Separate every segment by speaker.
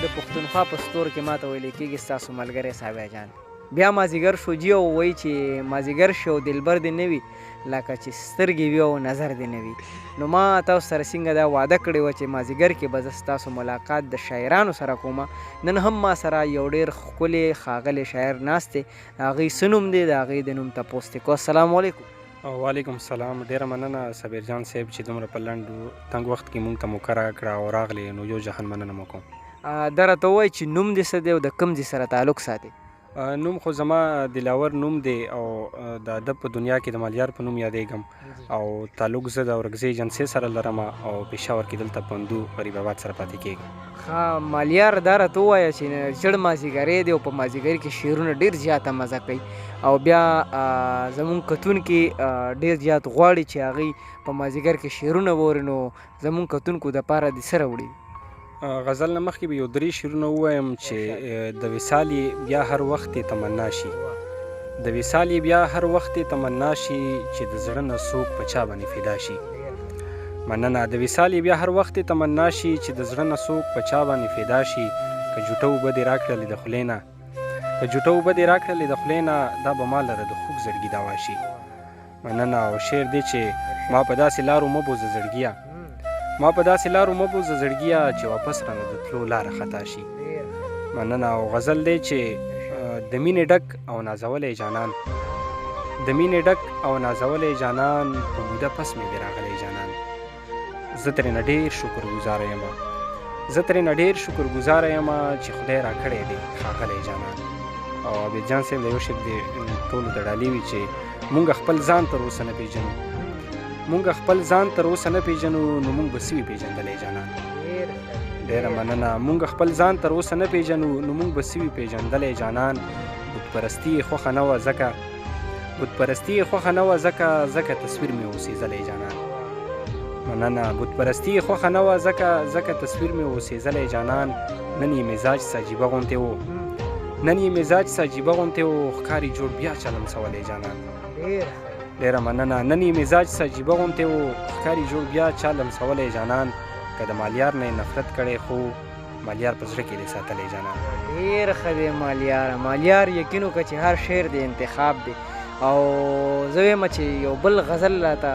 Speaker 1: د پښتونخوا په ستور کې ماته ویل کېږي ستاسو ملګری صابر جان. بیا مازدیګر شو جي او وایي چې مازدیګر شي او دلبر دې نه وي لکه چې سترګې وي او نظر دې نه وي. نو ما تاسو سره څنګه دا وعده کړې وه چې مازدیګر کې به زه ستاسو ملاقات د شاعرانو سره کوم. نن هم ما سره یو ډېر ښکلی ښاغلی شاعر ناست دی، د هغوی څه نوم دی، د هغوی د نوم تپوس دی کوو. السلام علیکم.
Speaker 2: وعلیکم السلام. ډیره مننه صابر جان صاحب چې دومره په لنډ تنګ وخت کې مونږ ته موقع راکړه او راغلې، نو یو جهان مننه مو کوم.
Speaker 1: دا راته ووایه چې نوم دې څه دی او د کوم ځای سره تعلق ساتي؟
Speaker 2: نوم خو زما دلاور نوم دی او د ادب په دنیا کې د مالیار په نوم یادېږم او تعلق زه د اورکزۍ ایجنسۍ سره لرم او پېښور کې دلته پندو غریب آباد سره پاتې کېږم.
Speaker 1: ښه مالیار دا راته ووایه چې ژړ مازدیګری دی او په مازدیګر کې شعرونه ډېر زیاته مزه کوي او بیا زمونږ کتونکي ډېر زیات غواړي چې هغوی په مازدیګر کې شعرونه واوري، نو زمونږ کتونکو دپاره دې څه راوړي؟
Speaker 2: غزل نه مخکې به یو 3 شعرونه ووایم چې د وصال بیا هر وخت تمنا شي، د وصال بیا هر وخت تمنا شي چې د زړه نه څوک په چا باندې فدا شي. مننه. د وصال بیا هر وخت تمنا شي چې د زړه نه څوک په چا باندې فدا شي، که جوټه اوبه دې راکړلې د خولې نه، که جوټه اوبه دې راکړلې د خولې نه، دا به ما لره د خوږ زړګي دوا شي. مننه. او شعر دی چې ما په داسې لارو مه بوزه زړګیه، ما په داسې لارو مه بوزه زړګیه چې واپس رانه د تلو لاره خطا شي. مننه. او غزل دی چې د مینې ډک او نازولی جانان، د مینې ډک او نازولی جانان، په موده پس مې دې راغلی جانان. زه ترېنه ډېر شکرګزاره یم، زه ترېنه ډېر شکرګزاره یم چې خدای راکړی دی ښاغلی جانان. او عابد جان صاحب د یو شعر د ټولو د ډالۍ وي چې مونږ خپل ځان تر اوسه نه پېژنو، مونږ خپل ځان تر اوسه نه پېژنو، نو مونږ به څه وي پېژندلی جانان. ډېره مننه. مونږ خپل ځان تر اوسه نه پېژنو، نو مونږ به څه وي پېژندلی جانان. بتپرستي یې خوښه نه وه ځکه، بتپرستي یې خوښه نه وه ځکه تصویر مې اوسېزلی جانان. مننه. بتپرستي یې خوښه نه وه ځکه تصویر مې اوسېزلی جانان. نن یې مزاج ساجیبه غوندې و، نن یې مزاج ساجیبه غوندې و، ښکاري جوړ بیا چلمسولی جانان. ډېره مننه. نن یې مزاج ساجیبه غوندې و، ښکاري جوړ بیا چا لمسولی جانان. که د مالیار نه یې نفرت کړی خو مالیار په زړه کې دې ساتلی جانان.
Speaker 1: ډېر ښه دی مالیار یقین وکړه چې هر شعر د انتخاب دی. او زه وایم چې یو بل غزل راته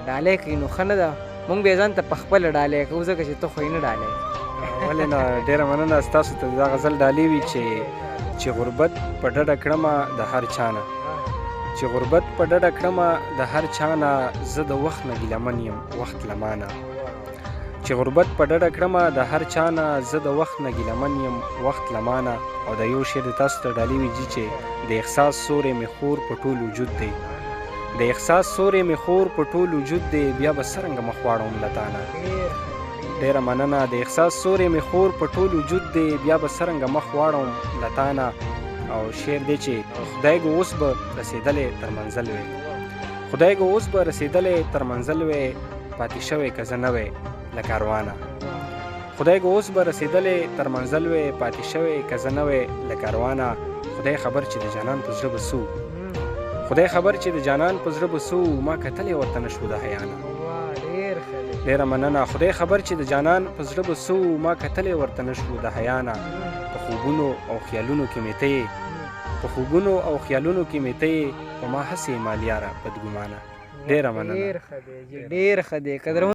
Speaker 1: ډالۍ کوي نو ښه نه ده، مونږ به یې ځان ته په خپله ډالۍ کوو ځکه چې ته خو یې نه ډالۍ.
Speaker 2: ولې نه. ډېره مننه. ستاسو ته دا غزل ډالۍ وي چې غربت په ډډه کړمه د هر چا نه، چې غربت په ډډه کړمه د هر چا نه، زه د وخت نه ګیلمن یم وخت له مانه، چې غربت په ډډه کړمه د هر چا نه، زه د وخت نه ګیلمن یم وخت له مانه. او د یو شعر تاسو ته ډالۍ وي چې د احساس سوری مې خور په ټول وجود دی، د احساس سوری مې خور په ټول وجود دی، بیا به څرنګه مخ واړوم له تا نه. ډېره مننه. د احساس سوری مې خور په ټول وجود دی، بیا به څرنګه مخ واړوم له تا نه. او شعر دی چې خدای ګو اوس به رسېدلی تر منزل وی، خدای ګو اوس به رسېدلی تر منزل وی، پاتې شوی که زه نه وی له کاروانه، خدای ګو اوس به رسېدلی تر منزل وی، پاتې شوی که زه نه وی له کاروانه. خدای خبر چې د جانان په زړه به څه، خدای خبر چې د جانان په زړه به څه، ما کتلی ورته نه شو د حیا نه. ډېره مننه. خدای خبر چې د جانان په زړه به څه، ما کتلی ورته نه شو د حیا نه. په خوبونو او خیالونو کې مې ته یې، په خوبونو او خیالونو کې مې ته یې، په ما هسې مالیاره بدګمانه. ډېره مننه.
Speaker 1: ډېر ښه دی.